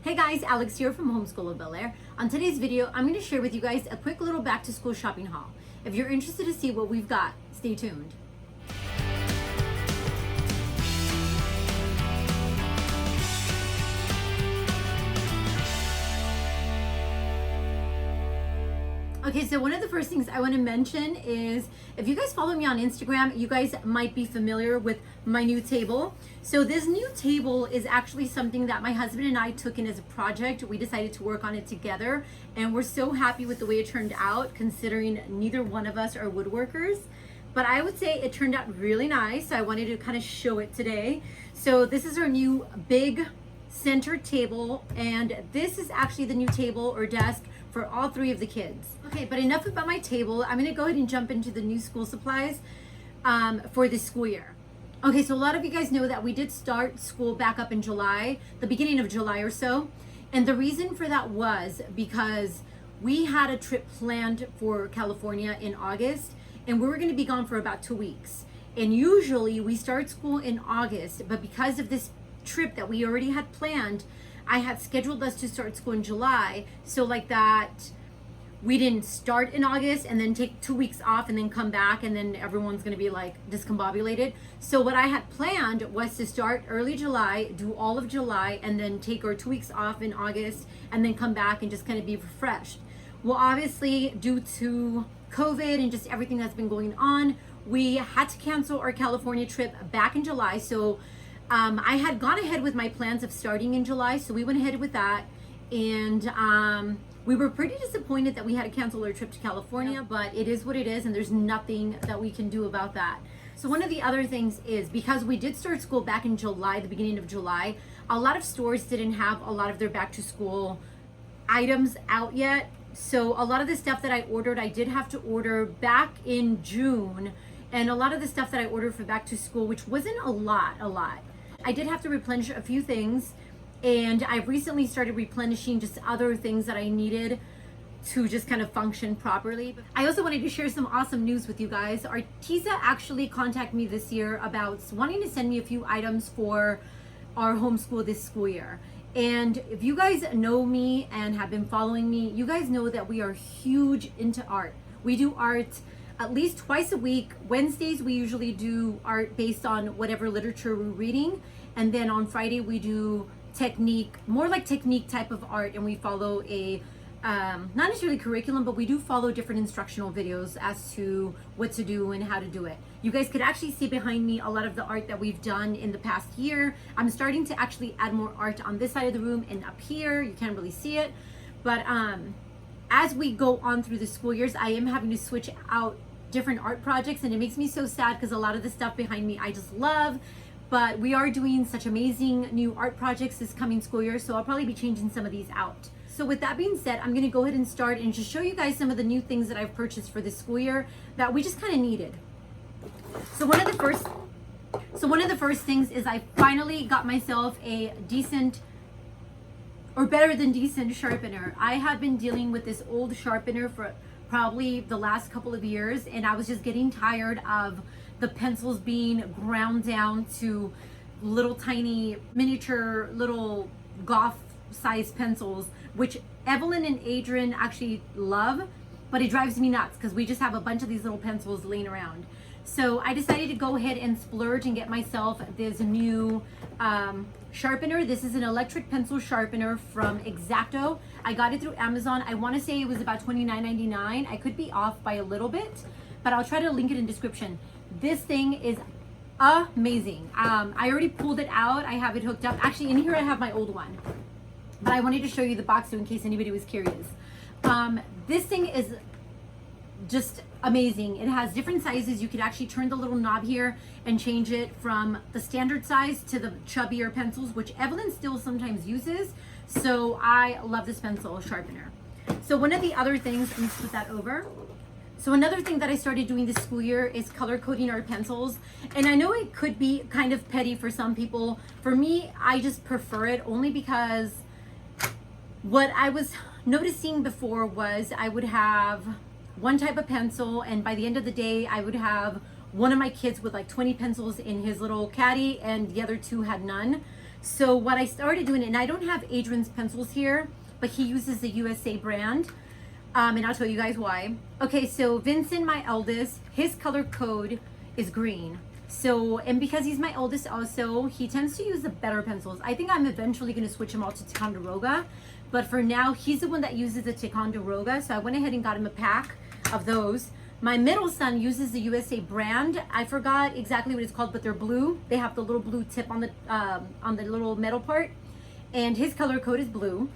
Hey guys, Alex here from Homeschool of Bel Air. On today's video, I'm going to share with you guys a quick little back to school shopping haul. If you're interested to see what we've got, stay tuned. Okay, so one of the first things I want to mention is if you guys follow me on Instagram, you guys might be familiar with my new table. So this new table is actually something that my husband and I took in as a project. We decided to work on it together, and we're so happy with the way it turned out considering neither one of us are woodworkers. But I would say it turned out really nice. So I wanted to kind of show it today. So this is our new big center table, and this is actually the new table or desk for all three of the kids. Okay, but enough about my table. I'm gonna go ahead and jump into the new school supplies for this school year. Okay, so a lot of you guys know that we did start school back up in July, the beginning of July or so. And the reason for that was because we had a trip planned for California in August, and we were gonna be gone for about 2 weeks. And usually we start school in August, but because of this trip that we already had planned, I had scheduled us to start school in July, so like that we didn't start in August and then take 2 weeks off and then come back and then everyone's gonna be like discombobulated. So what I had planned was to start early July, do all of July, and then take our 2 weeks off in August and then come back and just kind of be refreshed. Well, obviously due to COVID and just everything that's been going on, we had to cancel our California trip back in July. So I had gone ahead with my plans of starting in July, so we went ahead with that, and we were pretty disappointed that we had to cancel our trip to California, but it is what it is, and there's nothing that we can do about that. So one of the other things is, because we did start school back in July, the beginning of July, a lot of stores didn't have a lot of their back to school items out yet. So a lot of the stuff that I ordered, I did have to order back in June, and a lot of the stuff that I ordered for back to school, which wasn't a lot. I did have to replenish a few things, and I've recently started replenishing just other things that I needed to just kind of function properly. I also wanted to share some awesome news with you guys. Arteza actually contacted me this year about wanting to send me a few items for our homeschool this school year. And if you guys know me and have been following me, you guys know that we are huge into art. We do art at least twice a week. Wednesdays we usually do art based on whatever literature we're reading, and then on Friday we do technique, more like technique type of art, and we follow a not necessarily curriculum, but we do follow different instructional videos as to what to do and how to do it. You guys could actually see behind me a lot of the art that we've done in the past year. I'm starting to actually add more art on this side of the room and up here. You can't really see it, but as we go on through the school years, I am having to switch out different art projects, and it makes me so sad because a lot of the stuff behind me I just love, but we are doing such amazing new art projects this coming school year, so I'll probably be changing some of these out. So with that being said, I'm going to go ahead and start and just show you guys some of the new things that I've purchased for this school year that we just kind of needed. So one of the first things is I finally got myself a decent, or better than decent, sharpener. I have been dealing with this old sharpener for probably the last couple of years, and I was just getting tired of the pencils being ground down to little tiny miniature little golf size pencils, which Evelyn and Adrian actually love, but it drives me nuts because we just have a bunch of these little pencils laying around. So I decided to go ahead and splurge and get myself this new sharpener. This is an electric pencil sharpener from XACTO. I got it through Amazon. I want to say it was about $29.99. I could be off by a little bit, but I'll try to link it in description. This thing is amazing. I already pulled it out. I have it hooked up. Actually, in here I have my old one, but I wanted to show you the box in case anybody was curious. This thing is just amazing. It has different sizes. You could actually turn the little knob here and change it from the standard size to the chubbier pencils, which Evelyn still sometimes uses. So I love this pencil sharpener. So one of the other things, let me put that over. So another thing that I started doing this school year is color coding our pencils. And I know it could be kind of petty for some people. For me, I just prefer it only because what I was noticing before was I would have one type of pencil, and by the end of the day I would have one of my kids with like 20 pencils in his little caddy and the other two had none. So what I started doing, and I don't have Adrian's pencils here, but he uses the USA brand. And I'll tell you guys why. Okay, so Vincent, my eldest, his color code is green. So, and because he's my oldest also, he tends to use the better pencils. I think I'm eventually going to switch him all to Ticonderoga. But for now, he's the one that uses the Ticonderoga. So I went ahead and got him a pack of those. My middle son uses the USA brand. I forgot exactly what it's called, but they're blue. They have the little blue tip on the little metal part. And his color code is blue.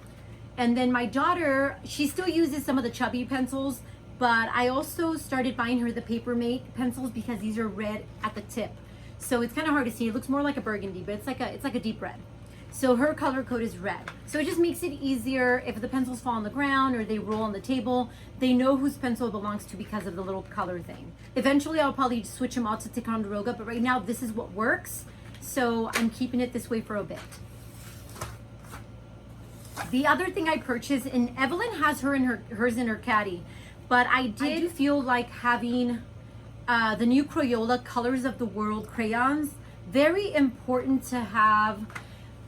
And then my daughter, she still uses some of the chubby pencils, but I also started buying her the Papermate pencils because these are red at the tip. So it's kind of hard to see. It looks more like a burgundy, but it's like a deep red. So her color code is red. So it just makes it easier if the pencils fall on the ground or they roll on the table, they know whose pencil it belongs to because of the little color thing. Eventually I'll probably switch them all to Ticonderoga, but right now this is what works. So I'm keeping it this way for a bit. The other thing I purchased, and Evelyn has hers in her caddy, but I do feel like having the new Crayola Colors of the World crayons, very important to have.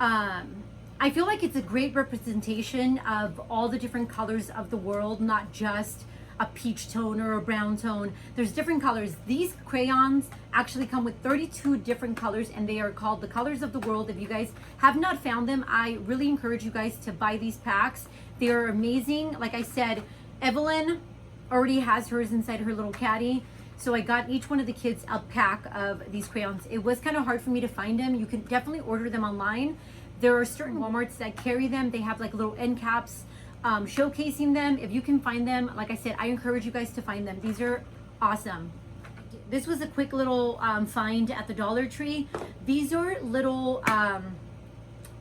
I feel like it's a great representation of all the different colors of the world, not just a peach tone or a brown tone. There's different colors. These crayons actually come with 32 different colors, and they are called the Colors of the World. If you guys have not found them, I really encourage you guys to buy these packs. They are amazing. Like I said, Evelyn already has hers inside her little caddy. So I got each one of the kids a pack of these crayons. It was kind of hard for me to find them. You can definitely order them online. There are certain Walmarts that carry them. They have like little end caps showcasing them. If you can find them, like I said, I encourage you guys to find them. These are awesome. This was a quick little find at the Dollar Tree. These are little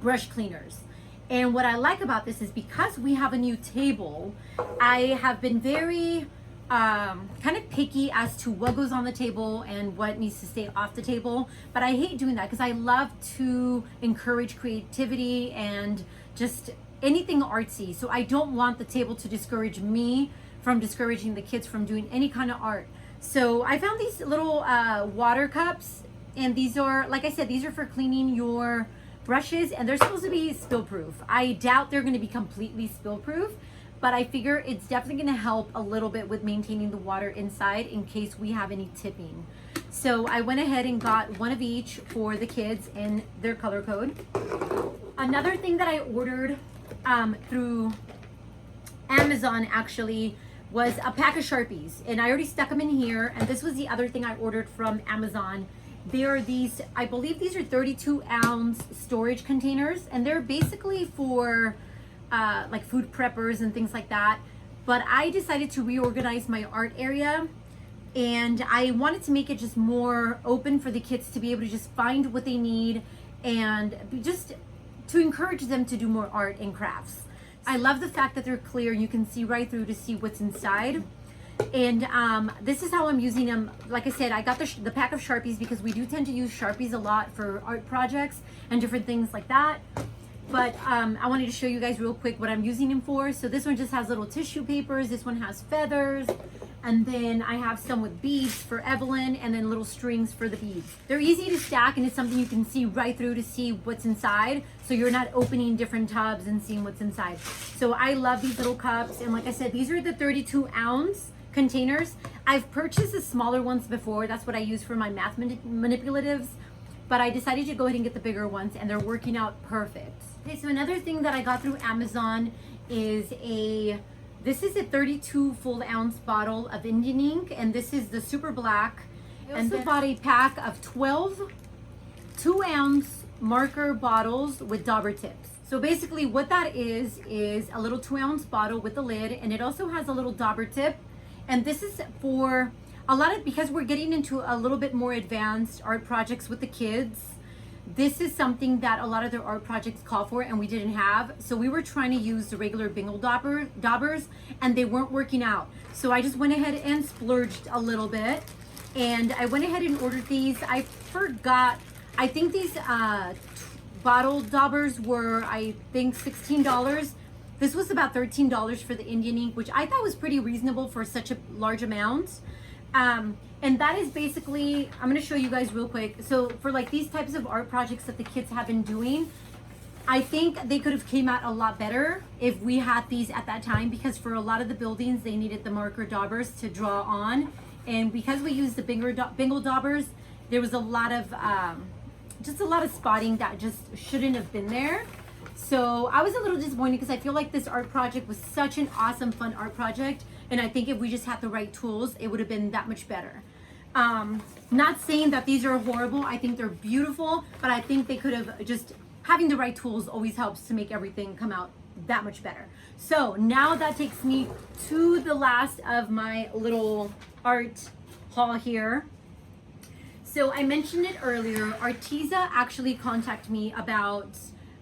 brush cleaners. And what I like about this is because we have a new table, I have been very kind of picky as to what goes on the table and what needs to stay off the table. But I hate doing that because I love to encourage creativity and just anything artsy. So I don't want the table to discourage me from discouraging the kids from doing any kind of art. So I found these little water cups, and these are, like I said, these are for cleaning your brushes, and they're supposed to be spill proof. I doubt they're going to be completely spill proof, but I figure it's definitely going to help a little bit with maintaining the water inside in case we have any tipping. So I went ahead and got one of each for the kids in their color code. Another thing that I ordered through Amazon actually was a pack of Sharpies, and I already stuck them in here. And this was the other thing I ordered from Amazon. There are these, I believe these are 32-ounce storage containers, and they're basically for like food preppers and things like that. But I decided to reorganize my art area, and I wanted to make it just more open for the kids to be able to just find what they need and just to encourage them to do more art and crafts. I love the fact that they're clear. You can see right through to see what's inside. And this is how I'm using them. Like I said, I got the pack of Sharpies because we do tend to use Sharpies a lot for art projects and different things like that. But I wanted to show you guys real quick what I'm using them for. So this one just has little tissue papers. This one has feathers. And then I have some with beads for Evelyn, and then little strings for the beads. They're easy to stack, and it's something you can see right through to see what's inside. So you're not opening different tubs and seeing what's inside. So I love these little cups. And like I said, these are the 32-ounce containers. I've purchased the smaller ones before. That's what I use for my math manipulatives. But I decided to go ahead and get the bigger ones, and they're working out perfect. Okay, so another thing that I got through Amazon is this is a 32 full ounce bottle of Indian ink, and this is the super black. I also bought a pack of 12 2-ounce marker bottles with dauber tips. So basically what that is a little 2-ounce bottle with a lid, and it also has a little dauber tip. And this is for a lot of, because we're getting into a little bit more advanced art projects with the kids. This is something that a lot of their art projects call for, and we didn't have. So we were trying to use the regular Bingle daubers, and they weren't working out. So I just went ahead and splurged a little bit, and I went ahead and ordered these. I forgot, I think these bottle daubers were, I think, $16. This was about $13 for the Indian ink, which I thought was pretty reasonable for such a large amount. And that is basically, I'm going to show you guys real quick. So for like these types of art projects that the kids have been doing, I think they could have came out a lot better if we had these at that time, because for a lot of the buildings, they needed the marker daubers to draw on. And because we used the bingle daubers, there was a lot of, just a lot of spotting that just shouldn't have been there. So I was a little disappointed because I feel like this art project was such an awesome, fun art project. And I think if we just had the right tools, it would have been that much better. Not saying that these are horrible. I think they're beautiful, but I think they could have just, having the right tools always helps to make everything come out that much better. So now that takes me to the last of my little art haul here. So I mentioned it earlier, Arteza actually contacted me about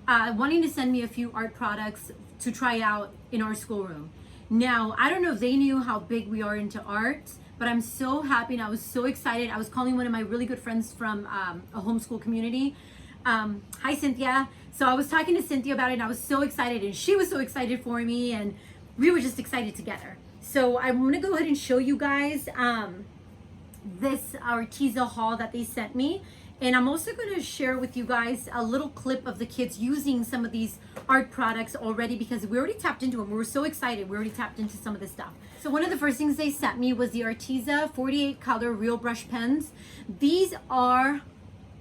wanting to send me a few art products to try out in our schoolroom. Now, I don't know if they knew how big we are into art, but I'm so happy and I was so excited. I was calling one of my really good friends from a homeschool community. Hi, Cynthia. So I was talking to Cynthia about it and I was so excited and she was so excited for me and we were just excited together. So I'm gonna go ahead and show you guys this Arteza haul that they sent me. And I'm also going to share with you guys a little clip of the kids using some of these art products already, because we already tapped into them. We were so excited. We already tapped into some of this stuff. So one of the first things they sent me was the Arteza 48 color real brush pens. These are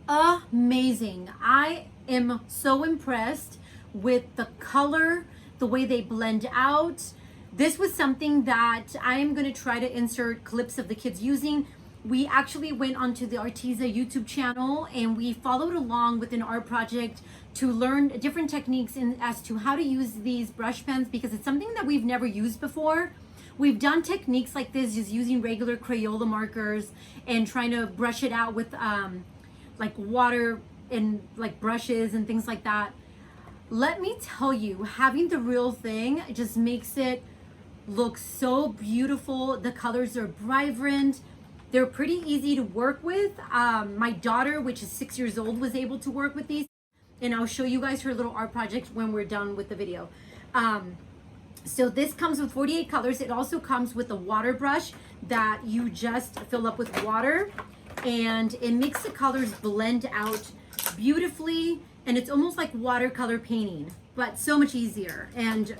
amazing. I am so impressed with the color, the way they blend out. This was something that I am going to try to insert clips of the kids using. We actually went onto the Arteza YouTube channel and we followed along with an art project to learn different techniques as to how to use these brush pens, because it's something that we've never used before. We've done techniques like this just using regular Crayola markers and trying to brush it out with like water and like brushes and things like that. Let me tell you, having the real thing just makes it look so beautiful. The colors are vibrant. They're pretty easy to work with. My daughter, which is 6 years old, was able to work with these. And I'll show you guys her little art project when we're done with the video. So this comes with 48 colors. It also comes with a water brush that you just fill up with water. And it makes the colors blend out beautifully. And it's almost like watercolor painting, but so much easier and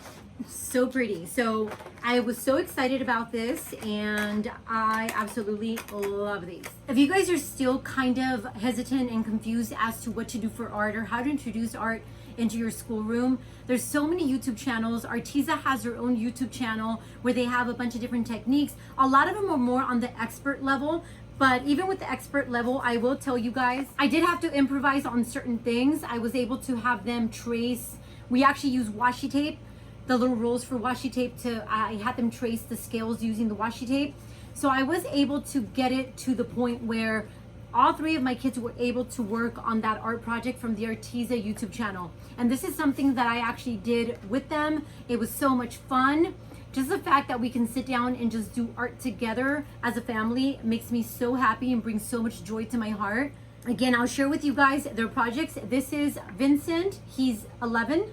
so pretty. So I was so excited about this and I absolutely love these. If you guys are still kind of hesitant and confused as to what to do for art or how to introduce art into your schoolroom, there's so many YouTube channels. Arteza has their own YouTube channel where they have a bunch of different techniques. A lot of them are more on the expert level, but even with the expert level, I will tell you guys, I did have to improvise on certain things. I was able to have them trace. We actually use washi tape, the little rolls for washi tape I had them trace the scales using the washi tape. So I was able to get it to the point where all three of my kids were able to work on that art project from the Arteza YouTube channel. And this is something that I actually did with them. It was so much fun. Just the fact that we can sit down and just do art together as a family makes me so happy and brings so much joy to my heart. Again, I'll share with you guys their projects. This is Vincent, he's 11.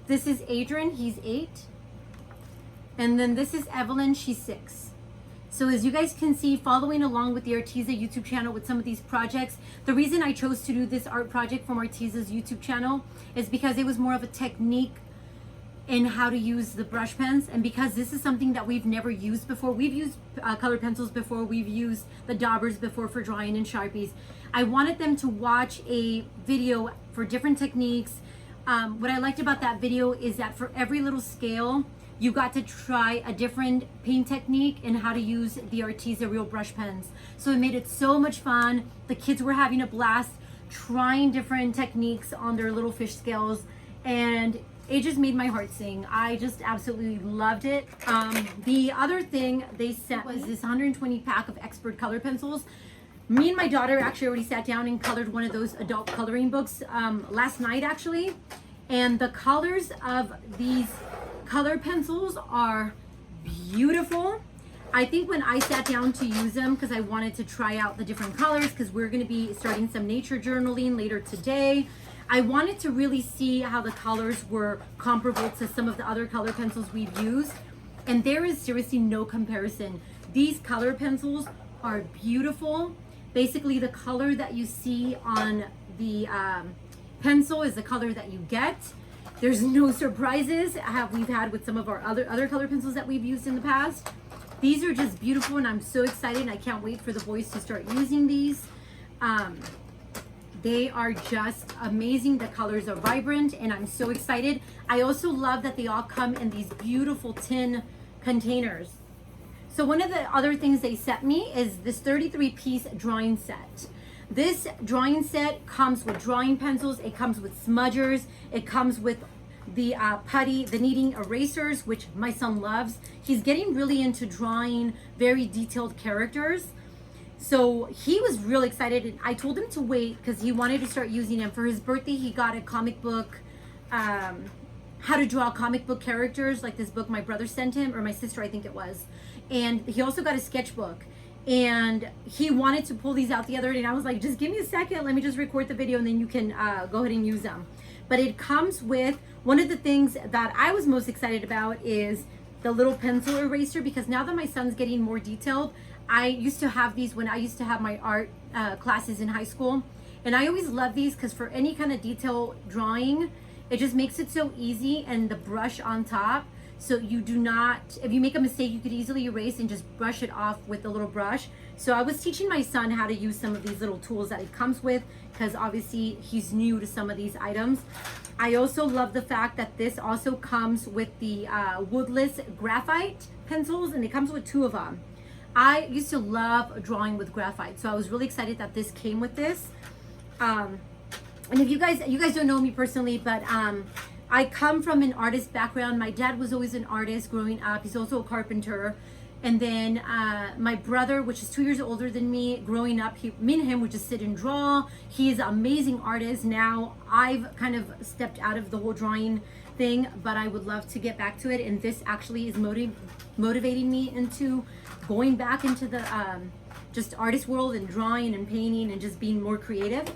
This is Adrian, he's 8. And then this is Evelyn, she's 6. So as you guys can see, following along with the Arteza YouTube channel with some of these projects, the reason I chose to do this art project from Arteza's YouTube channel is because it was more of a technique in how to use the brush pens, and because this is something that we've never used before. We've used colored pencils before, we've used the daubers before for drawing and Sharpies. I wanted them to watch a video for different techniques. What I liked about that video is that for every little scale, you got to try a different paint technique and how to use the Arteza real brush pens. So it made it so much fun. The kids were having a blast trying different techniques on their little fish scales, and it just made my heart sing. I just absolutely loved it. The other thing they sent was this 120 pack of expert color pencils. Me and my daughter actually already sat down and colored one of those adult coloring books last night actually. And the colors of these color pencils are beautiful. I think when I sat down to use them, because I wanted to try out the different colors, because we're gonna be starting some nature journaling later today, I wanted to really see how the colors were comparable to some of the other color pencils we've used. And there is seriously no comparison. These color pencils are beautiful. Basically the color that you see on the pencil is the color that you get. There's no surprises we've had with some of our other color pencils that we've used in the past. These are just beautiful, and I'm so excited, and I can't wait for the boys to start using these. They are just amazing. The colors are vibrant, and I'm so excited. I also love that they all come in these beautiful tin containers. So one of the other things they sent me is this 33-piece drawing set. This drawing set comes with drawing pencils, it comes with smudgers, it comes with the putty, the kneading erasers, which my son loves. He's getting really into drawing very detailed characters. So he was really excited, and I told him to wait because he wanted to start using them. For his birthday, he got a comic book, how to draw comic book characters, like this book my brother sent him, or my sister, I think it was. And he also got a sketchbook. And he wanted to pull these out the other day, and I was like, just give me a second, let me just record the video, and then you can go ahead and use them. But it comes with, one of the things that I was most excited about is the little pencil eraser, because now that my son's getting more detailed, I used to have these when I used to have my art classes in high school. And I always love these because for any kind of detail drawing, it just makes it so easy, and the brush on top. So you do not, if you make a mistake, you could easily erase and just brush it off with the little brush. So I was teaching my son how to use some of these little tools that it comes with, because obviously he's new to some of these items. I also love the fact that this also comes with the woodless graphite pencils, and it comes with 2 of them. I used to love drawing with graphite, so I was really excited that this came with this. And if you guys don't know me personally, but I come from an artist background. My dad was always an artist growing up. He's also a carpenter. And then my brother, which is 2 years older than me, growing up, me and him would just sit and draw. He is an amazing artist. Now I've kind of stepped out of the whole drawing thing, but I would love to get back to it. And this actually is motivating me into going back into the just artist world and drawing and painting and just being more creative.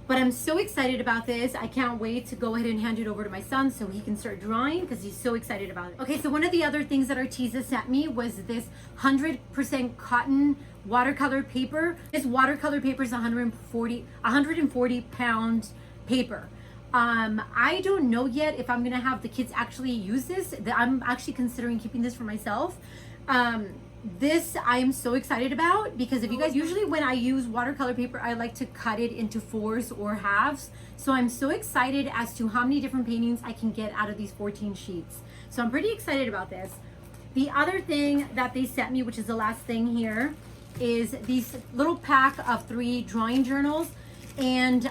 But I'm so excited about this. I can't wait to go ahead and hand it over to my son so he can start drawing, because he's so excited about it. Okay, so one of the other things that Arteza sent me was this 100% cotton watercolor paper. This watercolor paper is 140 pound paper. I don't know yet if I'm gonna have the kids actually use this. I'm actually considering keeping this for myself. This I am so excited about, because if you guys, usually when I use watercolor paper, I like to cut it into 4s or halves. So I'm so excited as to how many different paintings I can get out of these 14 sheets. So I'm pretty excited about this. The other thing that they sent me, which is the last thing here, is these little pack of 3 drawing journals. And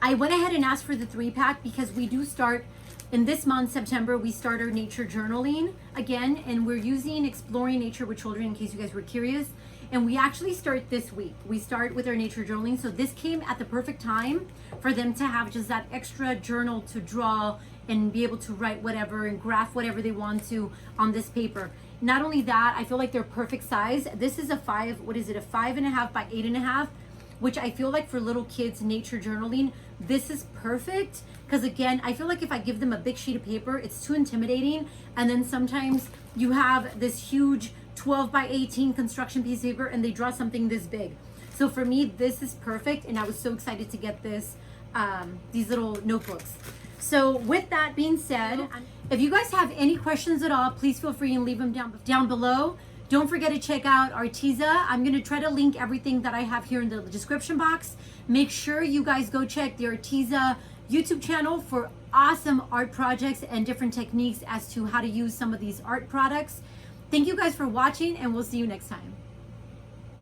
I went ahead and asked for the 3-pack because we do start in this month, September, we start our nature journaling again, and we're using Exploring Nature with Children, in case you guys were curious. And we actually start this week. We start with our nature journaling. So this came at the perfect time for them to have just that extra journal to draw and be able to write whatever and graph whatever they want to on this paper. Not only that, I feel like they're perfect size. This is a 5.5 by 8.5, which I feel like for little kids nature journaling, this is perfect. Because again, I feel like if I give them a big sheet of paper, it's too intimidating. And then sometimes you have this huge 12 by 18 construction piece of paper and they draw something this big. So for me, this is perfect. And I was so excited to get this, these little notebooks. So with that being said, if you guys have any questions at all, please feel free and leave them down below. Don't forget to check out Arteza. I'm going to try to link everything that I have here in the description box. Make sure you guys go check the Arteza YouTube channel for awesome art projects and different techniques as to how to use some of these art products. Thank you guys for watching, and we'll see you next time.